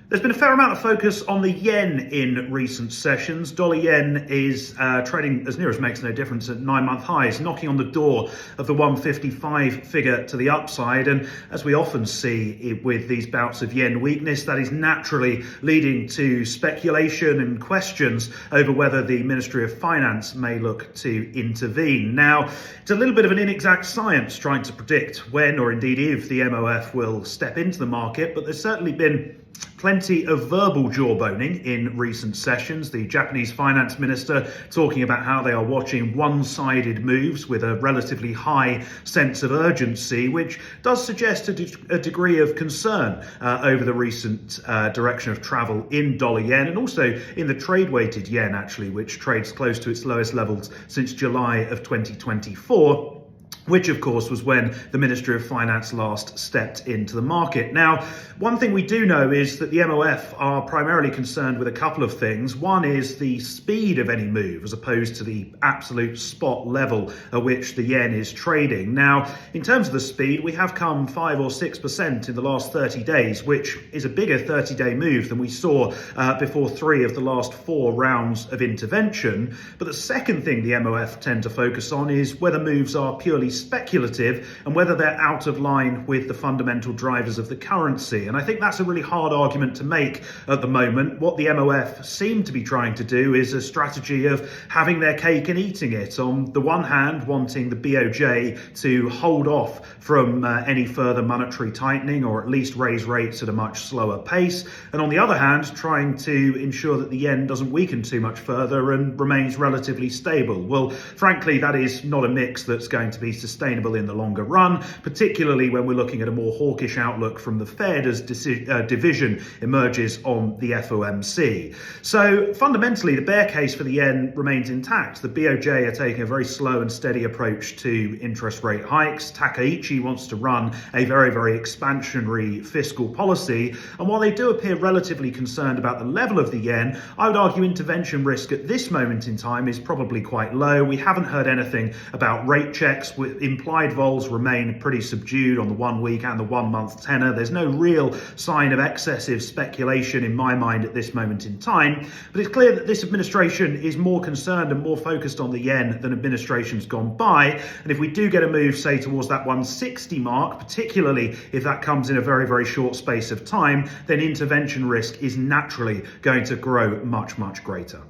There's been a fair amount of focus on the yen in recent sessions. Dollar yen is trading as near as makes no difference at 9-month highs, knocking on the door of the 155 figure to the upside. And as we often see with these bouts of yen weakness, that is naturally leading to speculation and questions over whether the Ministry of Finance may look to intervene. Now, it's a little bit of an inexact science trying to predict when or indeed if the MOF will step into the market, but there's certainly been plenty of verbal jawboning in recent sessions. The Japanese finance minister talking about how they are watching one-sided moves with a relatively high sense of urgency, which does suggest a degree of concern over the recent direction of travel in dollar yen and also in the trade-weighted yen, actually, which trades close to its lowest levels since July of 2024. Which, of course, was when the Ministry of Finance last stepped into the market. Now, one thing we do know is that the MOF are primarily concerned with a couple of things. One is the speed of any move, as opposed to the absolute spot level at which the yen is trading. Now, in terms of the speed, we have come 5 or 6% in the last 30 days, which is a bigger 30-day move than we saw before 3 of the last 4 rounds of intervention. But the second thing the MOF tend to focus on is whether moves are purely speculative and whether they're out of line with the fundamental drivers of the currency. And I think that's a really hard argument to make at the moment. What the MOF seem to be trying to do is a strategy of having their cake and eating it. On the one hand, wanting the BOJ to hold off from any further monetary tightening or at least raise rates at a much slower pace. And on the other hand, trying to ensure that the yen doesn't weaken too much further and remains relatively stable. Well, frankly, that is not a mix that's going to be sustainable in the longer run, particularly when we're looking at a more hawkish outlook from the Fed as division emerges on the FOMC. So fundamentally, the bear case for the yen remains intact. The BOJ are taking a very slow and steady approach to interest rate hikes. Takaichi wants to run a very, very expansionary fiscal policy. And while they do appear relatively concerned about the level of the yen, I would argue intervention risk at this moment in time is probably quite low. We haven't heard anything about rate checks. Implied vols remain pretty subdued on the 1 week and the 1 month tenor. There's no real sign of excessive speculation in my mind at this moment in time, but it's clear that this administration is more concerned and more focused on the yen than administrations gone by. And if we do get a move, say, towards that 160 mark, particularly if that comes in a very, very short space of time, then intervention risk is naturally going to grow much, much greater.